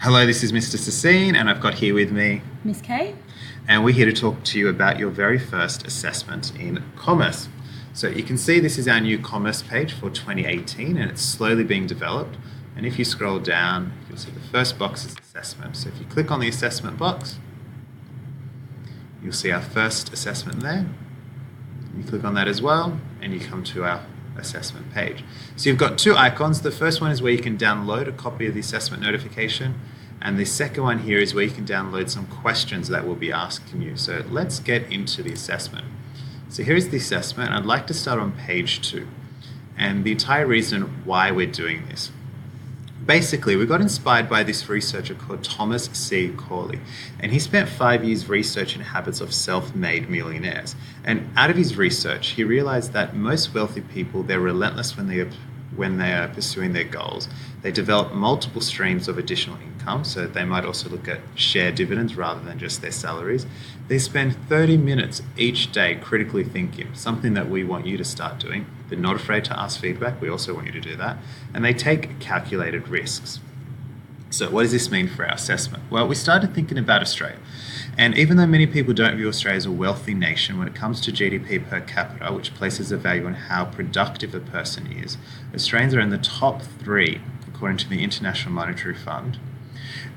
Hello, this is Mr. Sassine, and I've got here with me, Miss K? and we're here to talk to you about your very first assessment in commerce. So you can see this is our new commerce page for 2018, and it's slowly being developed. And if you scroll down, you'll see the first box is assessment. So if you click on the assessment box, you'll see our first assessment there. You click on that as well, and you come to our assessment page. So you've got two icons. The first one is where you can download a copy of the assessment notification, and the second one here is where you can download some questions that will be asking you. So let's get into the assessment. So here's the assessment. I'd like to start on page 2, and the entire reason why we're doing this. Basically, we got inspired by this researcher called Thomas C. Corley, and he spent 5 years researching habits of self-made millionaires. And out of his research, he realized that most wealthy people, they're relentless when they are pursuing their goals. They develop multiple streams of additional income, so they might also look at share dividends rather than just their salaries. They spend 30 minutes each day critically thinking, something that we want you to start doing. They're not afraid to ask feedback. We also want you to do that. And they take calculated risks. So what does this mean for our assessment? Well, we started thinking about Australia. And even though many people don't view Australia as a wealthy nation, when it comes to GDP per capita, which places a value on how productive a person is, Australians are in the top 3, according to the International Monetary Fund.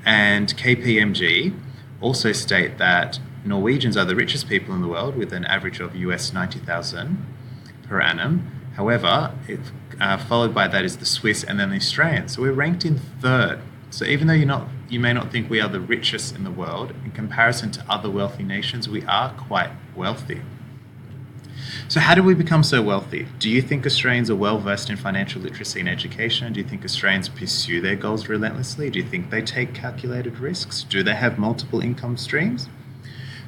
And KPMG also state that Norwegians are the richest people in the world with an average of US 90,000 per annum. However, followed by that is the Swiss and then the Australians. So we're ranked in 3rd. So even though you may not think we are the richest in the world, in comparison to other wealthy nations, we are quite wealthy. So how did we become so wealthy? Do you think Australians are well versed in financial literacy and education? Do you think Australians pursue their goals relentlessly? Do you think they take calculated risks? Do they have multiple income streams?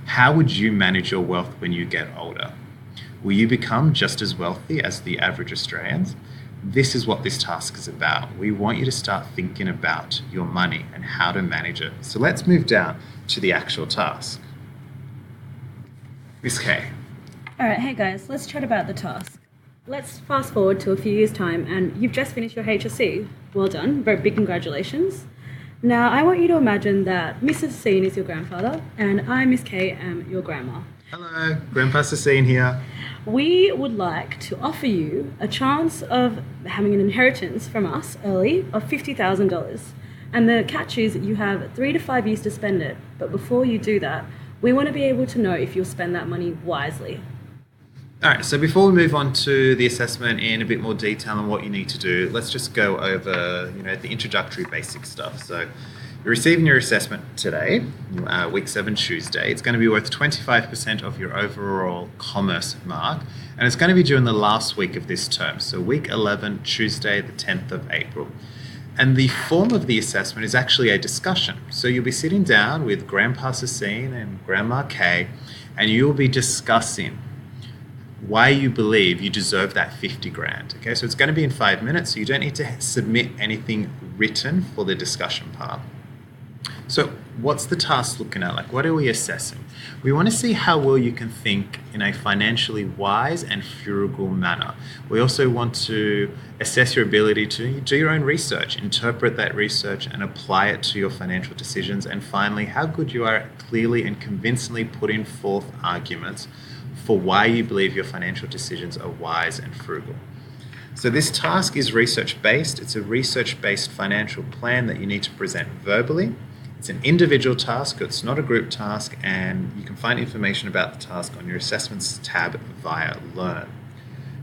How would you manage your wealth when you get older? Will you become just as wealthy as the average Australians? This is what this task is about. We want you to start thinking about your money and how to manage it. So let's move down to the actual task. Miss K. Alright, hey guys, let's chat about the task. Let's fast forward to a few years' time and you've just finished your HSC. Well done, very big congratulations. Now I want you to imagine that Mrs. Scene is your grandfather and I, Miss K, am your grandma. Hello, Grandpa Sassine here. We would like to offer you a chance of having an inheritance from us early of $50,000. And the catch is you have 3 to 5 years to spend it. But before you do that, we want to be able to know if you'll spend that money wisely. All right, so before we move on to the assessment in a bit more detail on what you need to do, let's just go over, the introductory basic stuff. So you're receiving your assessment today, week 7 Tuesday. It's going to be worth 25% of your overall commerce mark, and it's going to be due in the last week of this term, so week 11, Tuesday, the 10th of April. And the form of the assessment is actually a discussion. So you'll be sitting down with Grandpa Sassine and Grandma Kay, and you'll be discussing why you believe you deserve that 50 grand. Okay, so it's going to be in 5 minutes, so you don't need to submit anything written for the discussion part. So what's the task looking at? Like, what are we assessing? We want to see how well you can think in a financially wise and frugal manner. We also want to assess your ability to do your own research, interpret that research and apply it to your financial decisions. And finally, how good you are at clearly and convincingly putting forth arguments for why you believe your financial decisions are wise and frugal. So this task is research-based. It's a research-based financial plan that you need to present verbally. It's an individual task, it's not a group task, and you can find information about the task on your assessments tab via Learn.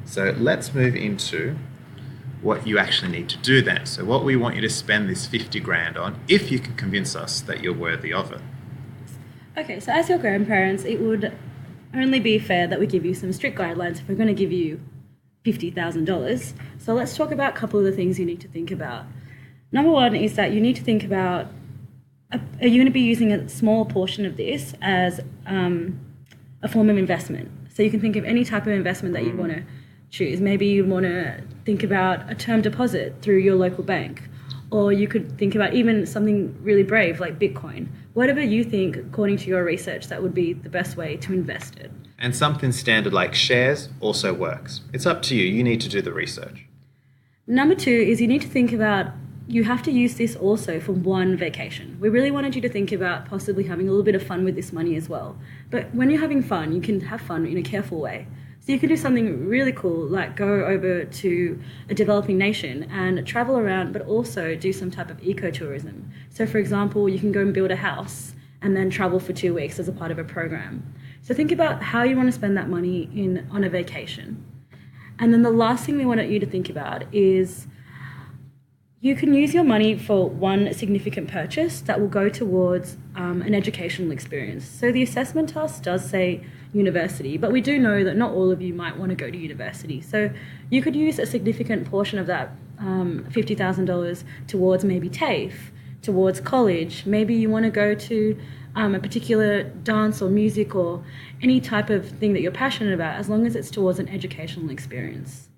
So let's move into what you actually need to do then. So what we want you to spend this 50 grand on, if you can convince us that you're worthy of it. Okay, so as your grandparents, it would only be fair that we give you some strict guidelines if we're going to give you $50,000. So let's talk about a couple of the things you need to think about. Number one is that you need to think about, are you going to be using a small portion of this as a form of investment? So you can think of any type of investment that you want to choose. Maybe you want to think about a term deposit through your local bank, or you could think about even something really brave like Bitcoin. Whatever you think, according to your research, that would be the best way to invest it. And something standard like shares also works. It's up to you. You need to do the research. Number two is you need to think about you have to use this also for one vacation. We really wanted you to think about possibly having a little bit of fun with this money as well. But when you're having fun, you can have fun in a careful way. So you can do something really cool, like go over to a developing nation and travel around, but also do some type of ecotourism. So for example, you can go and build a house and then travel for 2 weeks as a part of a program. So think about how you want to spend that money on a vacation. And then the last thing we want you to think about is you can use your money for one significant purchase that will go towards an educational experience. So the assessment task does say university, but we do know that not all of you might want to go to university. So you could use a significant portion of that $50,000 towards maybe TAFE, towards college. Maybe you want to go to a particular dance or music or any type of thing that you're passionate about, as long as it's towards an educational experience.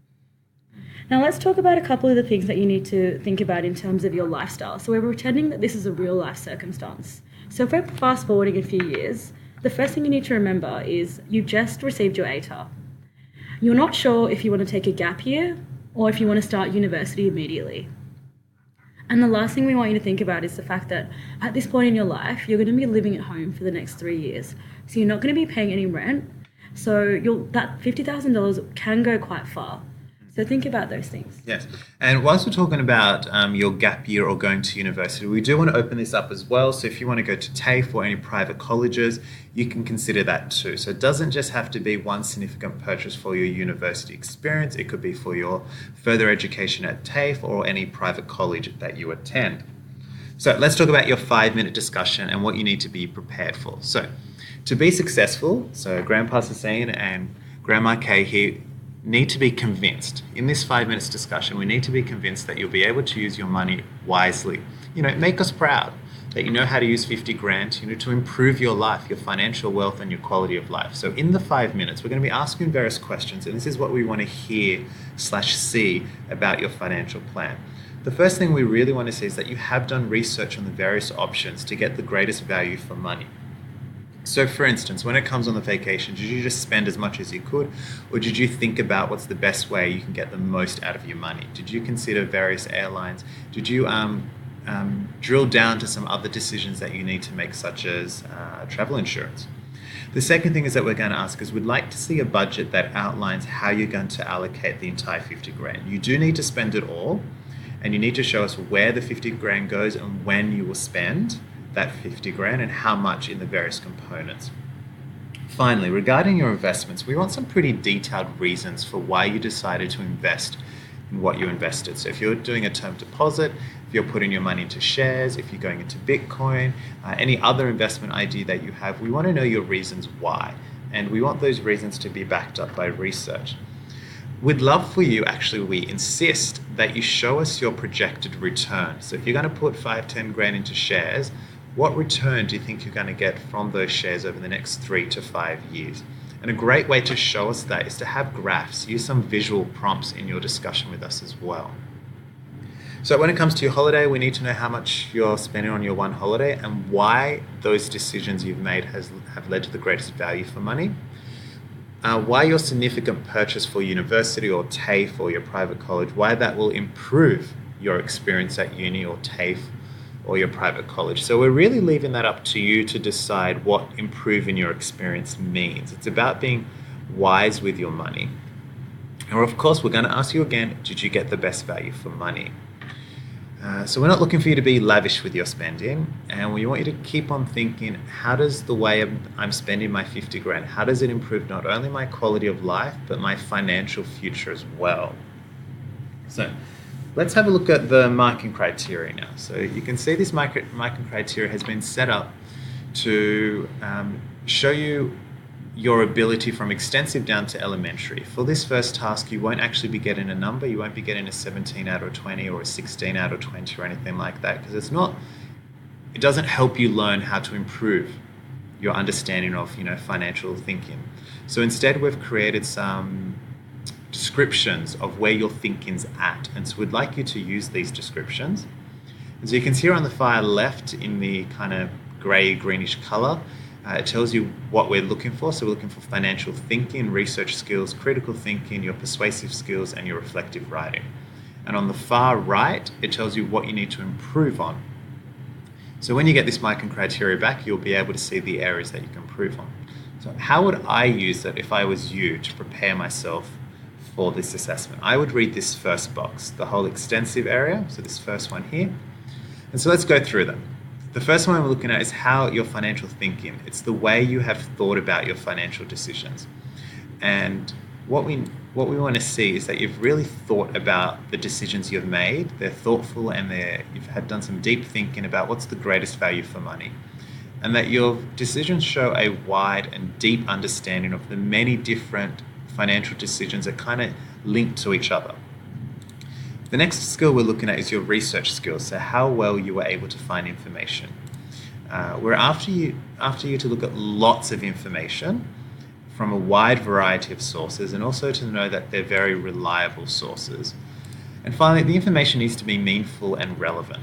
Now let's talk about a couple of the things that you need to think about in terms of your lifestyle. So we're pretending that this is a real life circumstance. So if we're fast forwarding a few years, the first thing you need to remember is you just received your ATAR. You're not sure if you want to take a gap year or if you want to start university immediately. And the last thing we want you to think about is the fact that at this point in your life, you're going to be living at home for the next 3 years. So you're not going to be paying any rent. So that $50,000 can go quite far. So think about those things. Yes. And whilst we're talking about your gap year or going to university, we do want to open this up as well. So if you want to go to TAFE or any private colleges, you can consider that too. So it doesn't just have to be one significant purchase for your university experience. It could be for your further education at TAFE or any private college that you attend. So let's talk about your 5-minute discussion and what you need to be prepared for. So to be successful, so Grandpa Sassine and Grandma Kay here need to be convinced. In this 5 minutes discussion, we need to be convinced that you'll be able to use your money wisely. Make us proud that you know how to use 50 grand, to improve your life, your financial wealth and your quality of life. So in the 5 minutes, we're going to be asking various questions, and this is what we want to hear/see about your financial plan. The first thing we really want to see is that you have done research on the various options to get the greatest value for money. So for instance, when it comes on the vacation, did you just spend as much as you could, or did you think about what's the best way you can get the most out of your money? Did you consider various airlines? Did you drill down to some other decisions that you need to make, such as travel insurance? The second thing is that we're going to ask is we'd like to see a budget that outlines how you're going to allocate the entire 50 grand. You do need to spend it all, and you need to show us where the 50 grand goes and when you will spend that 50 grand and how much in the various components. Finally, regarding your investments, we want some pretty detailed reasons for why you decided to invest in what you invested. So if you're doing a term deposit, if you're putting your money into shares, if you're going into Bitcoin, any other investment idea that you have, we want to know your reasons why. And we want those reasons to be backed up by research. We'd love for you, actually, we insist that you show us your projected return. So if you're going to put 5-10 grand into shares, what return do you think you're going to get from those shares over the next 3 to 5 years? And a great way to show us that is to have graphs. Use some visual prompts in your discussion with us as well. So when it comes to your holiday, we need to know how much you're spending on your one holiday and why those decisions you've made have led to the greatest value for money. Why your significant purchase for university or TAFE or your private college, why that will improve your experience at uni or TAFE or your private college. So we're really leaving that up to you to decide what improving your experience means. It's about being wise with your money. And of course, we're going to ask you again, did you get the best value for money? So we're not looking for you to be lavish with your spending, and we want you to keep on thinking, how does the way I'm spending my 50 grand, how does it improve not only my quality of life, but my financial future as well? So let's have a look at the marking criteria now. So you can see this marking criteria has been set up to show you your ability from extensive down to elementary. For this first task, you won't actually be getting a number. You won't be getting a 17 out of 20 or a 16 out of 20 or anything like that, because it doesn't help you learn how to improve your understanding of financial thinking. So instead, we've created some descriptions of where your thinking's at, and so we'd like you to use these descriptions. And so you can see here on the far left in the kind of grey greenish color, it tells you what we're looking for. So we're looking for financial thinking, research skills, critical thinking, your persuasive skills, and your reflective writing. And on the far right, it tells you what you need to improve on. So when you get this marking criteria back, you'll be able to see the areas that you can improve on. So how would I use it if I was you to prepare myself for this assessment? I would read this first box, the whole extensive area, so this first one here. And so let's go through them. The first one we're looking at is how your financial thinking. It's the way you have thought about your financial decisions. And what we want to see is that you've really thought about the decisions you've made. They're thoughtful and you've had done some deep thinking about what's the greatest value for money. And that your decisions show a wide and deep understanding of the many different financial decisions that kind of link to each other. The next skill we're looking at is your research skills, so how well you were able to find information. We're after you to look at lots of information from a wide variety of sources, and also to know that they're very reliable sources. And finally, the information needs to be meaningful and relevant.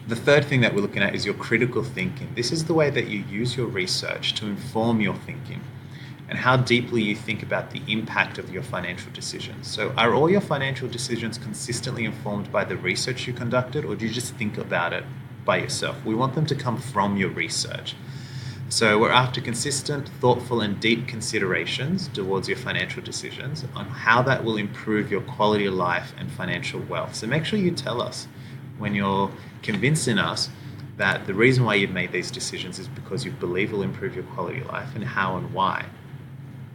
The third thing that we're looking at is your critical thinking. This is the way that you use your research to inform your thinking and how deeply you think about the impact of your financial decisions. So are all your financial decisions consistently informed by the research you conducted, or do you just think about it by yourself? We want them to come from your research. So we're after consistent, thoughtful, and deep considerations towards your financial decisions on how that will improve your quality of life and financial wealth. So make sure you tell us when you're convincing us that the reason why you've made these decisions is because you believe will improve your quality of life, and how and why.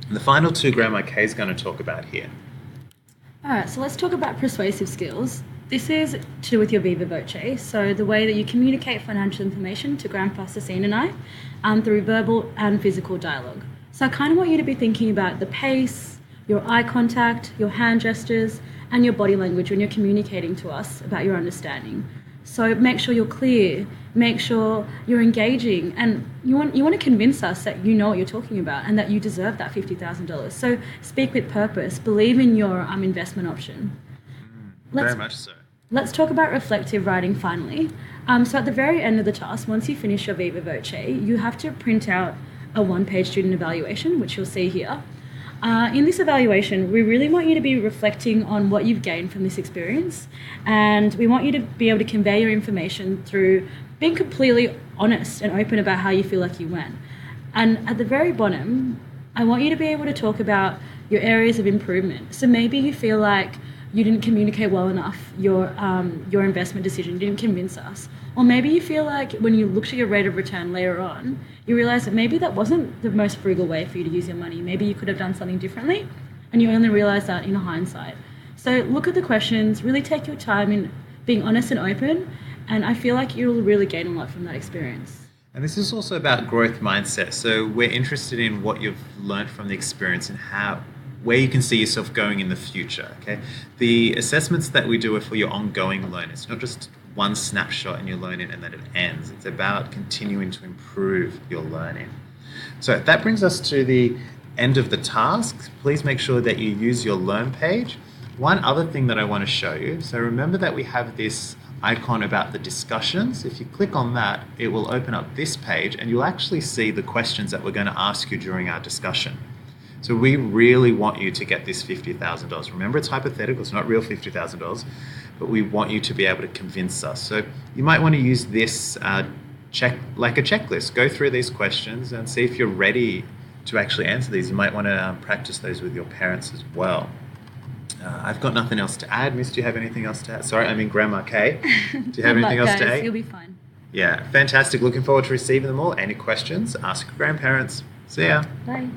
And the final two Grandma Kay is going to talk about here. All right, so let's talk about persuasive skills. This is to do with your Viva Voce, so the way that you communicate financial information to Grandpa Cecine and I through verbal and physical dialogue. So I kind of want you to be thinking about the pace, your eye contact, your hand gestures, and your body language when you're communicating to us about your understanding. So make sure you're clear, make sure you're engaging, and you want to convince us that you know what you're talking about and that you deserve that $50,000. So speak with purpose, believe in your investment option. Very much so. Let's talk about reflective writing finally. So at the very end of the task, once you finish your Viva Voce, you have to print out a one-page student evaluation, which you'll see here. In this evaluation, we really want you to be reflecting on what you've gained from this experience, and we want you to be able to convey your information through being completely honest and open about how you feel like you went. And at the very bottom, I want you to be able to talk about your areas of improvement. So maybe you feel like you didn't communicate well enough your investment decision, you didn't convince us. Or maybe you feel like when you looked at your rate of return later on, you realize that maybe that wasn't the most frugal way for you to use your money. Maybe you could have done something differently, and you only realize that in hindsight. So look at the questions, really take your time in being honest and open, and I feel like you'll really gain a lot from that experience. And this is also about growth mindset. So we're interested in what you've learned from the experience and where you can see yourself going in the future. Okay, the assessments that we do are for your ongoing learning. It's not just one snapshot in your learning and then it ends. It's about continuing to improve your learning. So that brings us to the end of the task. Please make sure that you use your Learn page. One other thing that I want to show you. So remember that we have this icon about the discussions. If you click on that, it will open up this page and you'll actually see the questions that we're going to ask you during our discussion. So we really want you to get this $50,000. Remember, it's hypothetical, it's not real $50,000, but we want you to be able to convince us. So you might want to use this like a checklist. Go through these questions and see if you're ready to actually answer these. You might want to practice those with your parents as well. I've got nothing else to add. Miss, do you have anything else to add? Sorry, I mean Grandma Kay. Do you have anything else to add? You'll be fine. Yeah, fantastic. Looking forward to receiving them all. Any questions? Ask your grandparents. See ya. Bye.